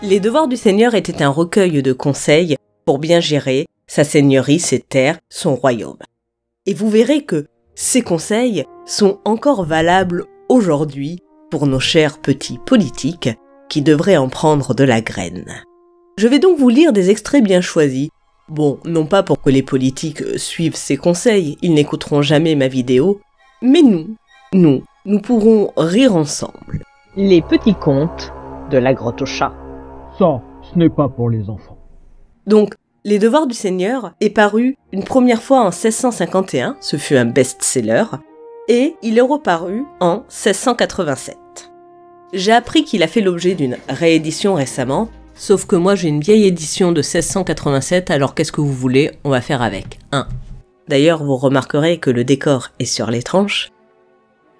Les devoirs du seigneur étaient un recueil de conseils pour bien gérer sa seigneurie, ses terres, son royaume. Et vous verrez que ces conseils sont encore valables aujourd'hui pour nos chers petits politiques qui devraient en prendre de la graine. Je vais donc vous lire des extraits bien choisis. Bon, non pas pour que les politiques suivent ces conseils, ils n'écouteront jamais ma vidéo, mais nous pourrons rire ensemble. Les petits contes de la grotte au chat. Ça, ce n'est pas pour les enfants. Donc, Les Devoirs du Seigneur est paru une première fois en 1651, ce fut un best-seller, et il est reparu en 1687. J'ai appris qu'il a fait l'objet d'une réédition récemment, sauf que moi j'ai une vieille édition de 1687, alors qu'est-ce que vous voulez, on va faire avec. D'ailleurs, vous remarquerez que le décor est sur les tranches.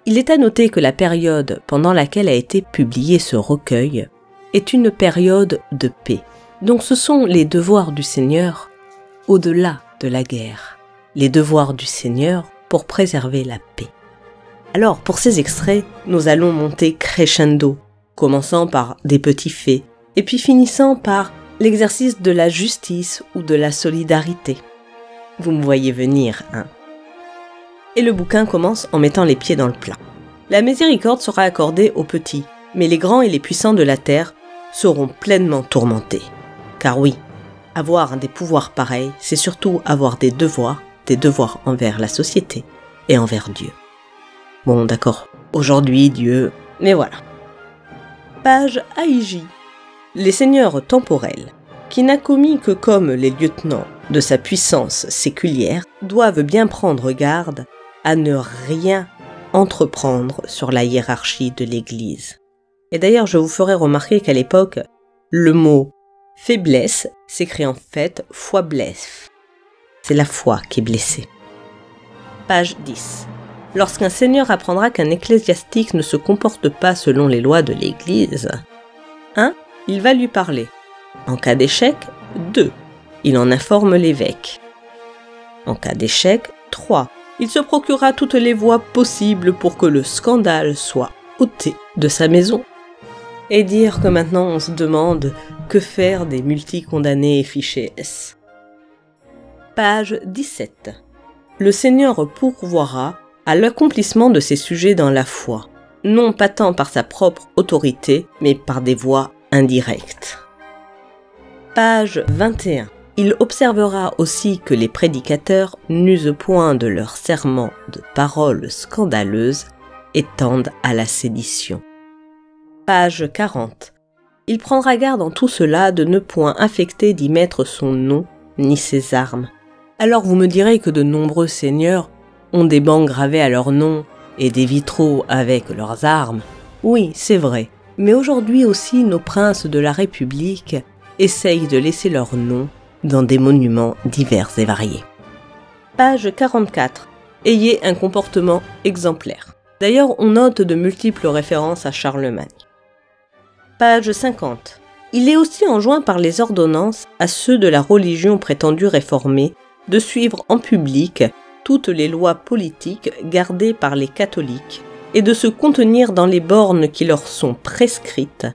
Il est à noter que la période pendant laquelle a été publié ce recueil est une période de paix. Donc ce sont les devoirs du Seigneur au-delà de la guerre. Les devoirs du Seigneur pour préserver la paix. Alors pour ces extraits, nous allons monter crescendo, commençant par des petits faits, et puis finissant par l'exercice de la justice ou de la solidarité. Vous me voyez venir, Et le bouquin commence en mettant les pieds dans le plat. La miséricorde sera accordée aux petits, mais les grands et les puissants de la terre seront pleinement tourmentés. Car oui, avoir des pouvoirs pareils, c'est surtout avoir des devoirs envers la société et envers Dieu. Bon, d'accord, aujourd'hui Dieu, mais voilà. Page AIJ. Les seigneurs temporels, qui n'a commis que comme les lieutenants de sa puissance séculière, doivent bien prendre garde à ne rien entreprendre sur la hiérarchie de l'Église. Et d'ailleurs, je vous ferai remarquer qu'à l'époque, le mot faiblesse s'écrit en fait foi blesse. C'est la foi qui est blessée. Page 10. Lorsqu'un seigneur apprendra qu'un ecclésiastique ne se comporte pas selon les lois de l'Église, 1. Il va lui parler. En cas d'échec, 2. Il en informe l'évêque. En cas d'échec, 3. Il se procurera toutes les voies possibles pour que le scandale soit ôté de sa maison. Et dire que maintenant on se demande que faire des multicondamnés et fichés S. Page 17. Le Seigneur pourvoira à l'accomplissement de ses sujets dans la foi, non pas tant par sa propre autorité, mais par des voies indirectes. Page 21. Il observera aussi que les prédicateurs n'usent point de leurs serments de paroles scandaleuses et tendent à la sédition. Page 40. Il prendra garde en tout cela de ne point affecter d'y mettre son nom ni ses armes. Alors vous me direz que de nombreux seigneurs ont des bancs gravés à leur nom et des vitraux avec leurs armes. Oui, c'est vrai. Mais aujourd'hui aussi, nos princes de la République essayent de laisser leur nom dans des monuments divers et variés. Page 44. Ayez un comportement exemplaire. D'ailleurs, on note de multiples références à Charlemagne. Page 50. Il est aussi enjoint par les ordonnances à ceux de la religion prétendue réformée de suivre en public toutes les lois politiques gardées par les catholiques et de se contenir dans les bornes qui leur sont prescrites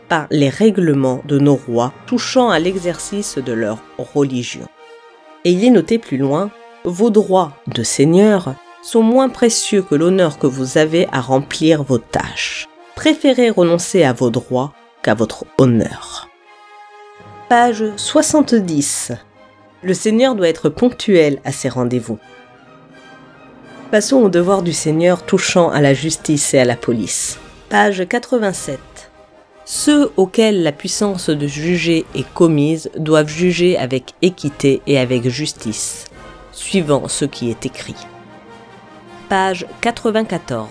par les règlements de nos rois touchant à l'exercice de leur religion. Et il est noté plus loin, vos droits de seigneur sont moins précieux que l'honneur que vous avez à remplir vos tâches. Préférez renoncer à vos droits qu'à votre honneur. Page 70. Le seigneur doit être ponctuel à ses rendez-vous. Passons aux devoirs du seigneur touchant à la justice et à la police. Page 87. Ceux auxquels la puissance de juger est commise doivent juger avec équité et avec justice, suivant ce qui est écrit. Page 94.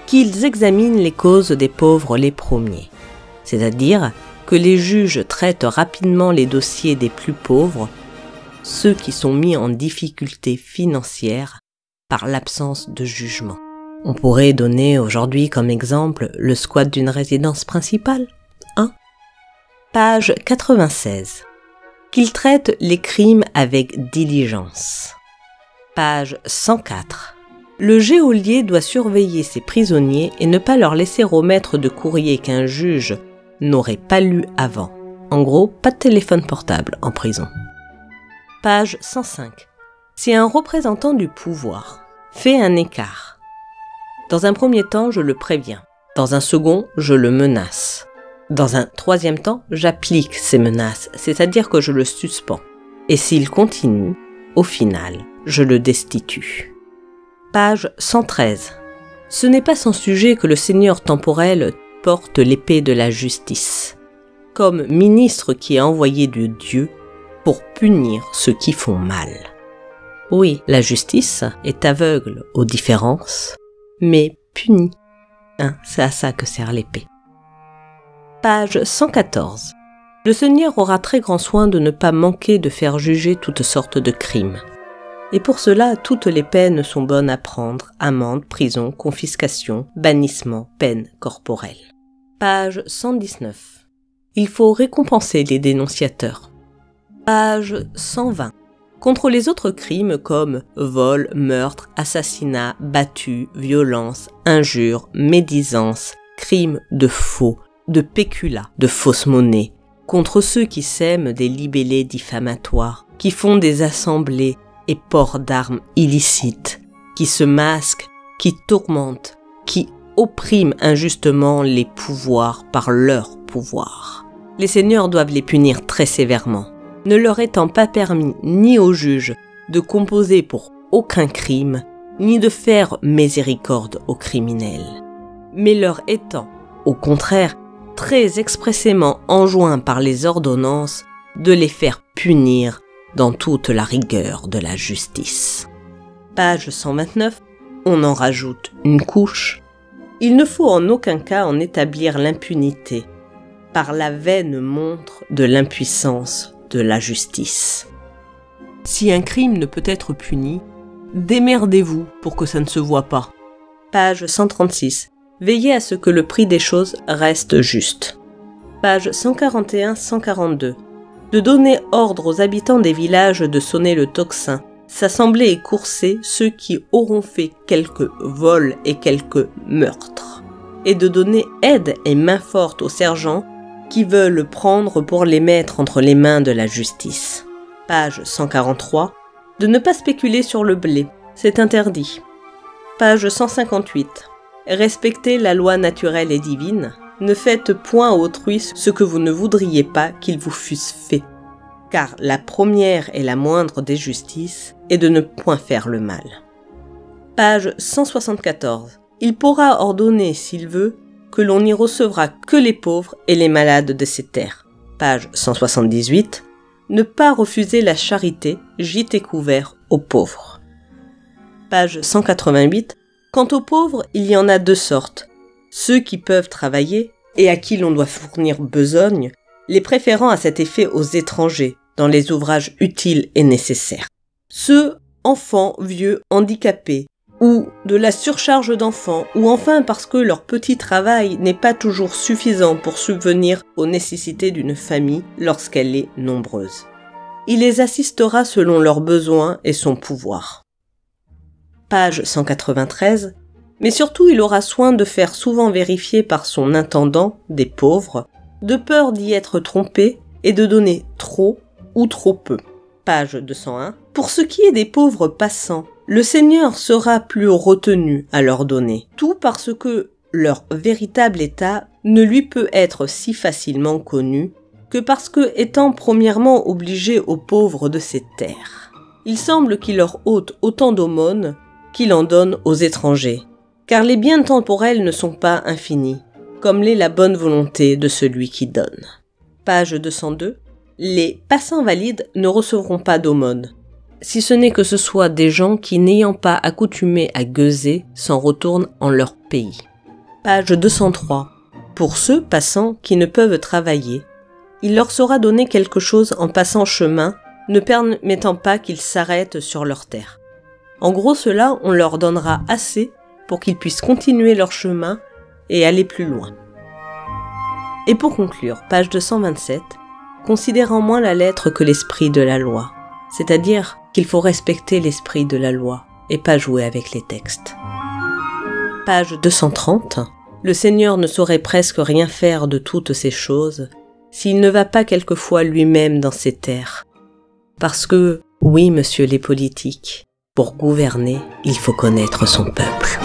Qu'ils examinent les causes des pauvres les premiers, c'est-à-dire que les juges traitent rapidement les dossiers des plus pauvres, ceux qui sont mis en difficulté financière par l'absence de jugement. On pourrait donner aujourd'hui comme exemple le squat d'une résidence principale. Page 96. Qu'ils traitent les crimes avec diligence. Page 104. Le geôlier doit surveiller ses prisonniers et ne pas leur laisser remettre de courrier qu'un juge n'aurait pas lu avant. En gros, pas de téléphone portable en prison. Page 105. Si un représentant du pouvoir fait un écart, dans un premier temps, je le préviens. Dans un second, je le menace. Dans un troisième temps, j'applique ces menaces, c'est-à-dire que je le suspends. Et s'il continue, au final, je le destitue. Page 113. Ce n'est pas sans sujet que le seigneur temporel porte l'épée de la justice, comme ministre qui est envoyé de Dieu pour punir ceux qui font mal. Oui, la justice est aveugle aux différences, mais punit. C'est à ça que sert l'épée. Page 114. Le Seigneur aura très grand soin de ne pas manquer de faire juger toutes sortes de crimes. Et pour cela, toutes les peines sont bonnes à prendre, amende, prison, confiscation, bannissement, peine corporelle. Page 119. Il faut récompenser les dénonciateurs. Page 120. Contre les autres crimes comme vol, meurtre, assassinat, battu, violence, injure, médisance, crimes de faux, de péculat, de fausse monnaie, contre ceux qui sèment des libellés diffamatoires, qui font des assemblées et portent d'armes illicites, qui se masquent, qui tourmentent, qui oppriment injustement les pouvoirs par leur pouvoir. Les seigneurs doivent les punir très sévèrement, ne leur étant pas permis ni aux juges de composer pour aucun crime, ni de faire miséricorde aux criminels, mais leur étant, au contraire, très expressément enjoint par les ordonnances de les faire punir dans toute la rigueur de la justice. Page 129, on en rajoute une couche. Il ne faut en aucun cas en établir l'impunité, par la vaine montre de l'impuissance de la justice. Si un crime ne peut être puni, démerdez-vous pour que ça ne se voit pas. Page 136. Veillez à ce que le prix des choses reste juste. Page 141-142. De donner ordre aux habitants des villages de sonner le tocsin, s'assembler et courser ceux qui auront fait quelques vols et quelques meurtres, et de donner aide et main forte aux sergents qui veulent prendre pour les mettre entre les mains de la justice. Page 143. De ne pas spéculer sur le blé, c'est interdit. Page 158. Respectez la loi naturelle et divine. Ne faites point à autrui ce que vous ne voudriez pas qu'il vous fût fait. Car la première et la moindre des justices est de ne point faire le mal. Page 174. Il pourra ordonner, s'il veut, que l'on n'y recevra que les pauvres et les malades de ces terres. Page 178. Ne pas refuser la charité, gîte et couvert aux pauvres. Page 188. Quant aux pauvres, il y en a deux sortes. Ceux qui peuvent travailler et à qui l'on doit fournir besogne, les préférant à cet effet aux étrangers, dans les ouvrages utiles et nécessaires. Ceux, enfants, vieux, handicapés, ou de la surcharge d'enfants, ou enfin parce que leur petit travail n'est pas toujours suffisant pour subvenir aux nécessités d'une famille lorsqu'elle est nombreuse. Il les assistera selon leurs besoins et son pouvoir. Page 193. Mais surtout il aura soin de faire souvent vérifier par son intendant des pauvres, de peur d'y être trompé et de donner trop ou trop peu. Page 201. Pour ce qui est des pauvres passants, le Seigneur sera plus retenu à leur donner, tout parce que leur véritable état ne lui peut être si facilement connu que parce que, étant premièrement obligé aux pauvres de ces terres, il semble qu'il leur ôte autant d'aumônes qu'il en donne aux étrangers, car les biens temporels ne sont pas infinis, comme l'est la bonne volonté de celui qui donne. Page 202. Les passants valides ne recevront pas d'aumône, si ce n'est que ce soit des gens qui, n'ayant pas accoutumé à gueuser, s'en retournent en leur pays. Page 203. Pour ceux passants qui ne peuvent travailler, il leur sera donné quelque chose en passant chemin, ne permettant pas qu'ils s'arrêtent sur leur terre. En gros, cela, on leur donnera assez pour qu'ils puissent continuer leur chemin et aller plus loin. Et pour conclure, page 227, considérant moins la lettre que l'esprit de la loi, c'est-à-dire qu'il faut respecter l'esprit de la loi et pas jouer avec les textes. Page 230, le Seigneur ne saurait presque rien faire de toutes ces choses s'il ne va pas quelquefois lui-même dans ces terres. Parce que, oui, monsieur les politiques, pour gouverner, il faut connaître son peuple.